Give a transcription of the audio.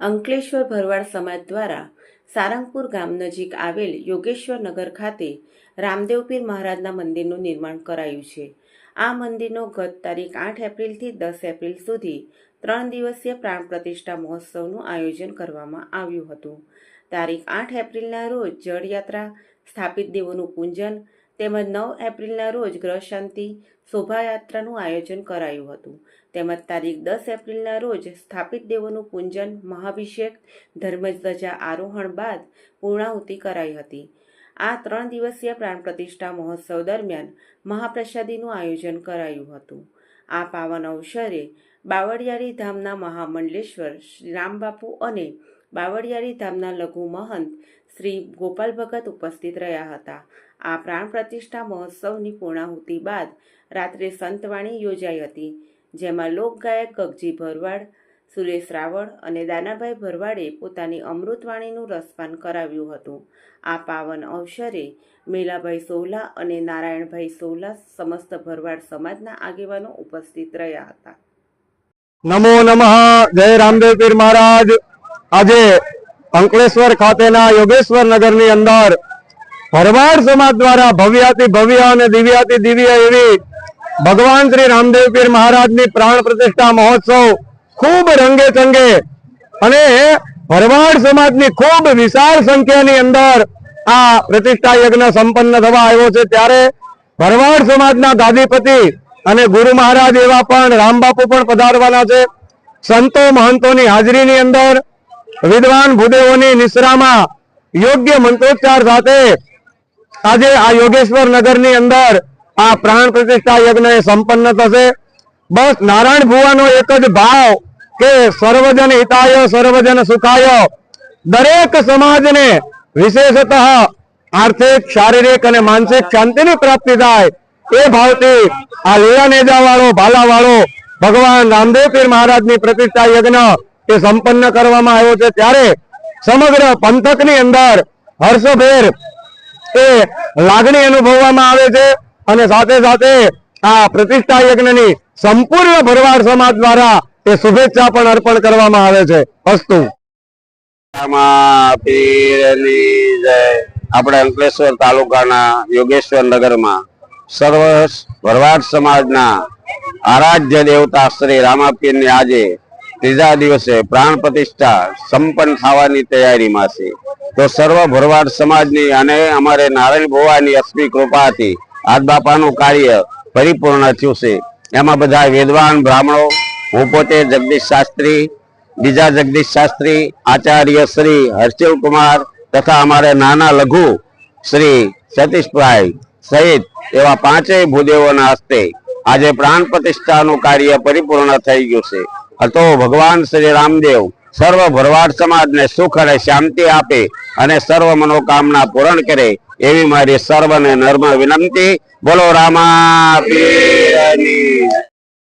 અંકલેશ્વર ભરવાડ સમાજ દ્વારા સારંગપુર ગામ નજીક આવેલ યોગેશ્વર નગર ખાતે રામદેવપીર મહારાજના મંદિરનું નિર્માણ કરાયું છે। આ મંદિરનો ગત તારીખ 8 એપ્રિલથી 10 એપ્રિલ સુધી 3 દિવસીય પ્રાણ પ્રતિષ્ઠા મહોત્સવનું આયોજન કરવામાં આવ્યું હતું। તારીખ 8 એપ્રિલના રોજ જળયાત્રા, સ્થાપિત દેવોનું પૂજન તેમજ 9 એપ્રિલના રોજ ગ્રહ શાંતિ શોભાયાત્રાનું આયોજન કરાયું હતું। તેમજ તારીખ 10 એપ્રિલના રોજ સ્થાપિત દેવોનું પૂજન, મહાભિષેક, ધર્મધ્વજા આરોહણ બાદ પૂર્ણાહુતિ કરાઈ હતી। આ 3 દિવસીય પ્રાણ પ્રતિષ્ઠા મહોત્સવ દરમિયાન મહાપ્રસાદીનું આયોજન કરાયું હતું। આ પાવન અવસરે બાવળિયારી ધામના મહામંડલેશ્વર શ્રી રામબાપુ અને બાવળિયારી ધામના લઘુ મહંત શ્રી ગોપાલ ભગત ઉપસ્થિત રહ્યા હતા। આ પ્રાણ પ્રતિષ્ઠા મહોત્સવની પૂર્ણાહુતિ બાદ રાત્રે સંતવાણી યોજાઈ હતી, જેમાં લોકગાયક ગગજી ભરવાડ, સુરેશ રાવળ અને દાનાભાઈ ભરવાડે પોતાની અમૃતવાણીનું રસપાન કરાવ્યું હતું। આ પાવન અવસરે મેલાભાઈ સોહલા અને નારાયણભાઈ સોહલા સમસ્ત ભરવાડ સમાજના આગેવાનો ઉપસ્થિત રહ્યા હતા। નમો નમઃ। જય રામદેવપીર મહારાજ। આજે અંકલેશ્વર ખાતેના યોગેશ્વર નગરની અંદર ભરવાડ સમાજ દ્વારા ભવ્યાતિ ભવ્ય અને દિવ્યાતિ દિવ્ય એવી ભગવાન શ્રી રામદેવપીર મહારાજની પ્રાણ પ્રતિષ્ઠા મહોત્સવ ખૂબ રંગે ચંગે અને ભરવાડ સમાજની ખૂબ વિશાળ સંખ્યાની અંદર આ પ્રતિષ્ઠા યજ્ઞ સંપન્ન થવા આવ્યો છે। ત્યારે ભરવાડ સમાજના ગાદીપતિ અને ગુરુ મહારાજ એવા પણ રામબાપુ પણ પધારવાના છે। સંતો મહંતોની હાજરીની અંદર વિદ્વાન ભૂદેવોની નિશ્રામાં યોગ્ય મંત્રોચ્ચાર સાથે આજે આ યોગેશ્વર નગરની અંદર આ પ્રાણ પ્રતિષ્ઠા યજ્ઞ સંપન્ન થશે। બસ નારાયણ ભુવાનો એક જ ભાવ કે સર્વજન હિતાય સર્વજન સુખાય, દરેક સમાજને વિશેષતઃ આર્થિક, શારીરિક અને માનસિક શાંતિની પ્રાપ્તિ થાય એ ભાવથી આ લીલા નેજા વાળો ભાલા વાળો ભગવાન રામદેવપીર મહારાજની પ્રતિષ્ઠા યજ્ઞ એ સંપન્ન કરવામાં આવ્યો છે। ત્યારે સમગ્ર પંથકની અંદર હર્ષભેર એ લાગણી અનુભવવામાં આવે છે અને સાથે સાથે આ પ્રતિષ્ઠા યજ્ઞની સંપૂર્ણ ભરવાડ સમાજ દ્વારા એ શુભેચ્છા પણ અર્પણ કરવામાં આવે છે। અસ્તુ। આપણે અંકલેશ્વર તાલુકાના યોગેશ્વર નગરમાં સર્વ ભરવાડ સમાજના આરાધ્ય દેવતા શ્રી રામાપીરની આજે ત્રીજા દિવસે પ્રાણ પ્રતિષ્ઠા સંપન્ન થવાની તૈયારીમાં છે। તો સર્વ ભરવાડ સમાજની અને અમારે નારાયણ ભુવાની અસ્મી કૃપાથી આજ બાપાનું કાર્ય પરિપૂર્ણ થયું છે। એમાં બધા વિદ્વાન બ્રાહ્મણો, હું પોતે જગદીશ શાસ્ત્રી, બીજા જગદીશ શાસ્ત્રી, આચાર્ય શ્રી હર્ષિલ કુમાર તથા અમારે નાના લઘુ શ્રી સતીશભાઈ સહિત એવા 5 ભૂદેવોના હસ્તે આજે પ્રાણ પ્રતિષ્ઠાનું કાર્ય પરિપૂર્ણ થઈ ગયું છે। તો ભગવાન શ્રી રામદેવ સર્વ ભરવાડ સમાજને સુખ અને શાંતિ આપે અને સર્વ મનોકામના પૂર્ણ કરે એવી મારી સર્વને નમ્ર વિનંતી। બોલો રામાપીરની।